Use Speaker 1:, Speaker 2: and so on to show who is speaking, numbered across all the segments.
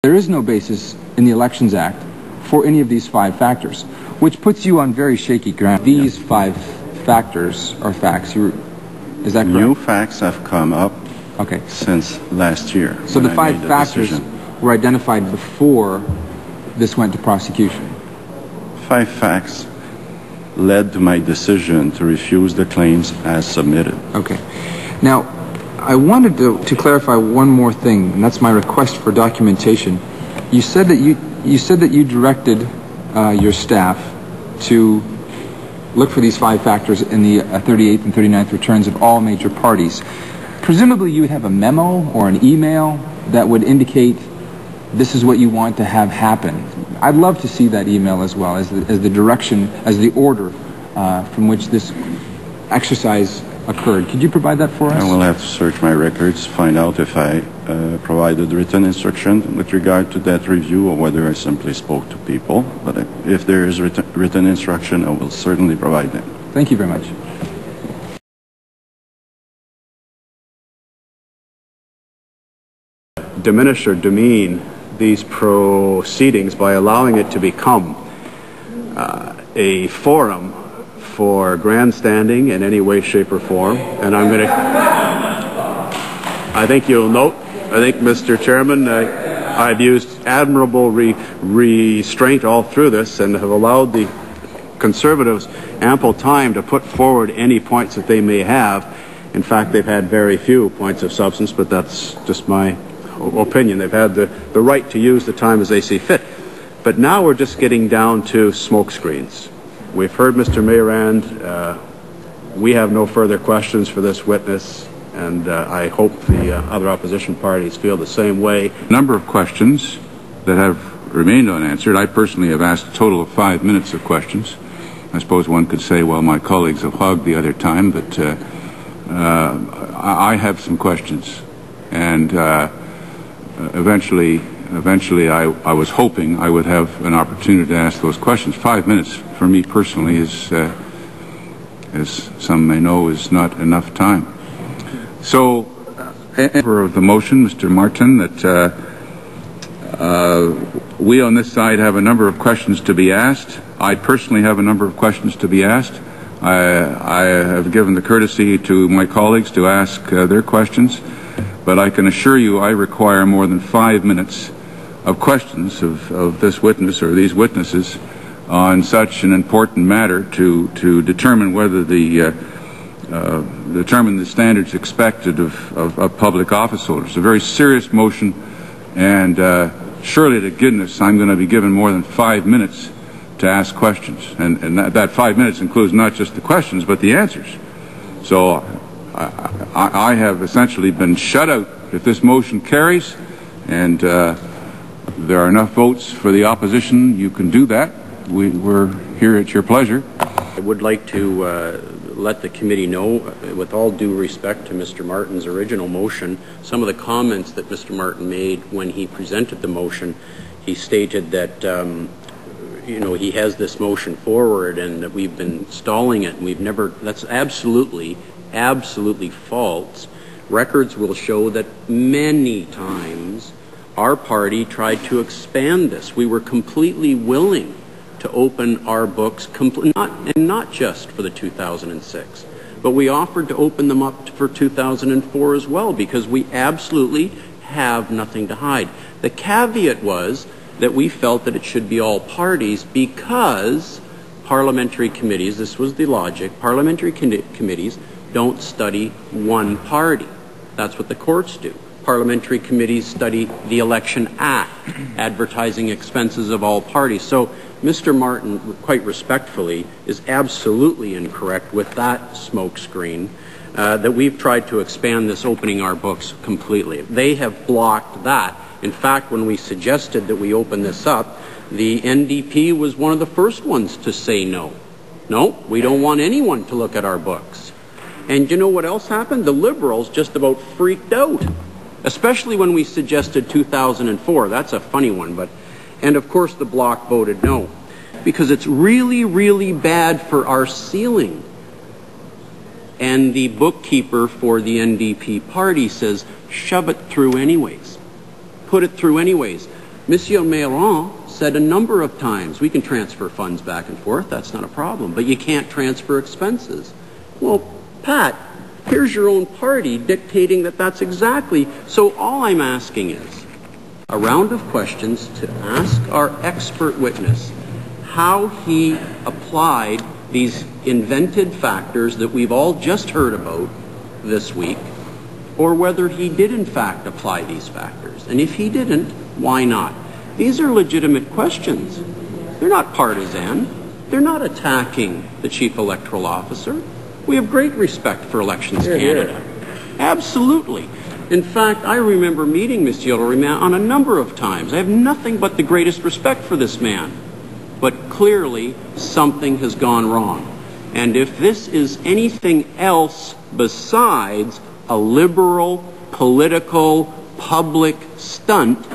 Speaker 1: There is no basis in the Elections Act for any of these 5 factors, which puts you on very shaky ground. These 5 factors are facts. Is that correct?
Speaker 2: New facts have come up since last year.
Speaker 1: So the 5 factors were identified before this went to prosecution.
Speaker 2: 5 facts led to my decision to refuse the claims as submitted.
Speaker 1: Okay. Now, I wanted to clarify one more thing, and that's my request for documentation. You said that you directed your staff to look for these 5 factors in the 38th and 39th returns of all major parties. Presumably you would have a memo or an email that would indicate this is what you want to have happen. I'd love to see that email as well as the direction, as the order from which this exercise occurred. Could you provide that for us?
Speaker 2: I will have to search my records, find out if I provided written instruction with regard to that review or whether I simply spoke to people. But if there is written instruction, I will certainly provide them.
Speaker 1: Thank you very much.
Speaker 3: Diminish or demean these proceedings by allowing it to become a forum for grandstanding in any way, shape, or form. And I think you'll note, Mr. Chairman, I've used admirable restraint all through this and have allowed the Conservatives ample time to put forward any points that they may have. In fact, they've had very few points of substance, but that's just my opinion. They've had the right to use the time as they see fit. But now we're just getting down to smokescreens. We've heard Mr. Mayrand. We have no further questions for this witness, and I hope the other opposition parties feel the same way.
Speaker 4: A number of questions that have remained unanswered. I personally have asked a total of 5 minutes of questions. I suppose one could say, well, my colleagues have hogged the other time, but I have some questions. And eventually I was hoping I would have an opportunity to ask those questions. 5 minutes for me personally is, as some may know, is not enough time. So, in favor of the motion, Mr. Martin, that we on this side have a number of questions to be asked. I personally have a number of questions to be asked. I have given the courtesy to my colleagues to ask their questions, but I can assure you I require more than 5 minutes of questions of this witness or these witnesses on such an important matter to determine whether determine the standards expected of public office holders. It's a very serious motion, and surely to goodness I'm going to be given more than 5 minutes to ask questions, and that 5 minutes includes not just the questions but the answers. So I have essentially been shut out. If this motion carries and there are enough votes for the opposition, you can do that. We're here at your pleasure.
Speaker 5: I would like to let the committee know, with all due respect to Mr. Martin's original motion, some of the comments that Mr. Martin made when he presented the motion. He stated that he has this motion forward and that we've been stalling it and we've never. That's absolutely false. Records will show that many times our party tried to expand this. We were completely willing to open our books, not just for the 2006, but we offered to open them up for 2004 as well, because we absolutely have nothing to hide. The caveat was that we felt that it should be all parties because parliamentary committees, this was the logic, parliamentary committees don't study one party. That's what the courts do. Parliamentary committees study the Election Act, advertising expenses of all parties. So Mr. Martin, quite respectfully, is absolutely incorrect with that smokescreen, that we've tried to expand this opening our books completely. They have blocked that. In fact, when we suggested that we open this up, the NDP was one of the first ones to say no. No, we don't want anyone to look at our books. And you know what else happened? The Liberals just about freaked out, especially when we suggested 2004. That's a funny one, but... And of course the Bloc voted no, because it's really, really bad for our ceiling. And the bookkeeper for the NDP party says, shove it through anyways. Put it through anyways. Monsieur Mayrand said a number of times, we can transfer funds back and forth, that's not a problem, but you can't transfer expenses. Well, Pat, here's your own party dictating that that's exactly. So all I'm asking is a round of questions to ask our expert witness how he applied these invented factors that we've all just heard about this week, or whether he did in fact apply these factors. And if he didn't, why not? These are legitimate questions. They're not partisan. They're not attacking the Chief Electoral Officer. We have great respect for Elections Canada. Absolutely. In fact, I remember meeting Monsieur Mayrand on a number of times. I have nothing but the greatest respect for this man. But clearly, something has gone wrong. And if this is anything else besides a liberal, political, public stunt,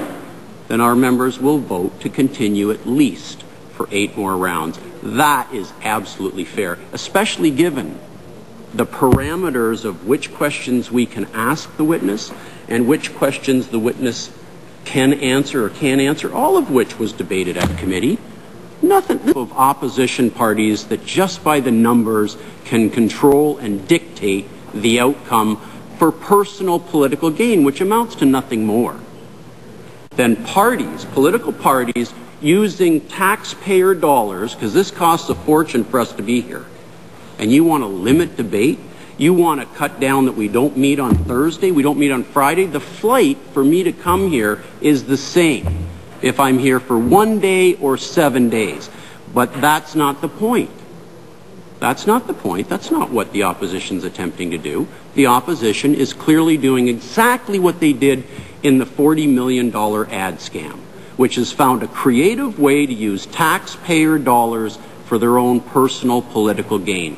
Speaker 5: then our members will vote to continue at least for 8 more rounds. That is absolutely fair, especially given the parameters of which questions we can ask the witness and which questions the witness can answer or can't answer, all of which was debated at committee. Nothing of opposition parties that just by the numbers can control and dictate the outcome for personal political gain, which amounts to nothing more than parties, political parties, using taxpayer dollars, because this costs a fortune for us to be here, and you want to limit debate, you want to cut down that we don't meet on Thursday, we don't meet on Friday. The flight for me to come here is the same if I'm here for 1 day or 7 days. But that's not the point. That's not the point. That's not what the opposition's attempting to do. The opposition is clearly doing exactly what they did in the $40 million ad scam, which has found a creative way to use taxpayer dollars for their own personal political gain.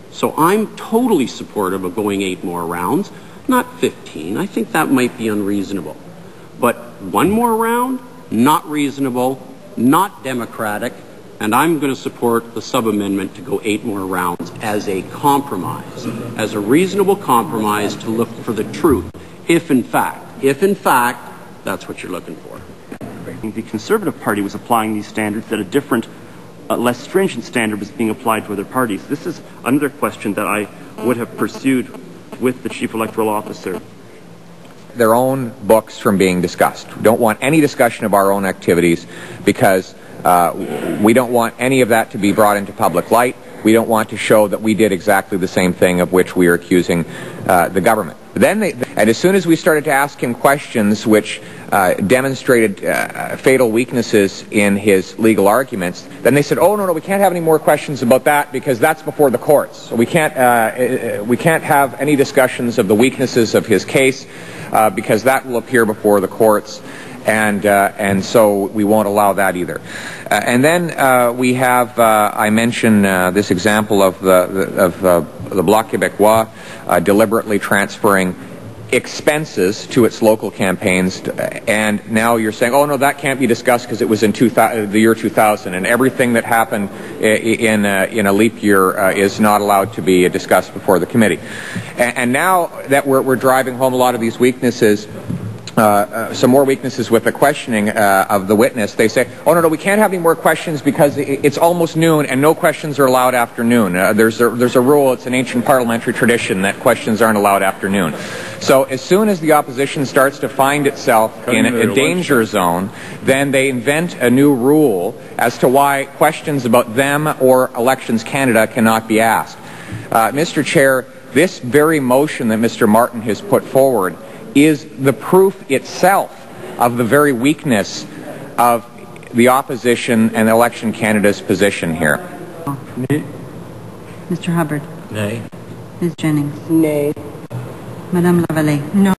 Speaker 5: So I'm totally supportive of going 8 more rounds, not 15. I think that might be unreasonable. But 1 more round, not reasonable, not democratic, and I'm going to support the sub-amendment to go 8 more rounds as a compromise, as a reasonable compromise to look for the truth, if in fact, that's what you're looking for.
Speaker 6: The Conservative Party was applying these standards that a different, less stringent standard was being applied to other parties. This is another question that I would have pursued with the Chief Electoral Officer.
Speaker 7: Their own books from being discussed. We don't want any discussion of our own activities because we don't want any of that to be brought into public light. We don't want to show that we did exactly the same thing of which we are accusing the government. And as soon as we started to ask him questions which demonstrated fatal weaknesses in his legal arguments, then they said, oh, no, we can't have any more questions about that because that's before the courts. So we can't have any discussions of the weaknesses of his case because that will appear before the courts. And so we won't allow that either. And then we have, I mentioned this example of the Bloc Québécois deliberately transferring expenses to its local campaigns, and now you're saying, oh no, that can't be discussed because it was in the year 2000, and everything that happened in a leap year is not allowed to be discussed before the committee. And now that we're driving home a lot of these weaknesses, some more weaknesses with the questioning of the witness, they say, oh no, we can't have any more questions because it's almost noon and no questions are allowed after noon. There's a rule, it's an ancient parliamentary tradition that questions aren't allowed after noon. So as soon as the opposition starts to find itself in a danger zone, then they invent a new rule as to why questions about them or Elections Canada cannot be asked. Mr. Chair, this very motion that Mr. Martin has put forward is the proof itself of the very weakness of the opposition and Election Canada's position here.
Speaker 8: Mr. Hubbard?
Speaker 9: Nay.
Speaker 8: Ms. Jennings?
Speaker 10: Nay.
Speaker 8: Madame Lavallee?
Speaker 10: No.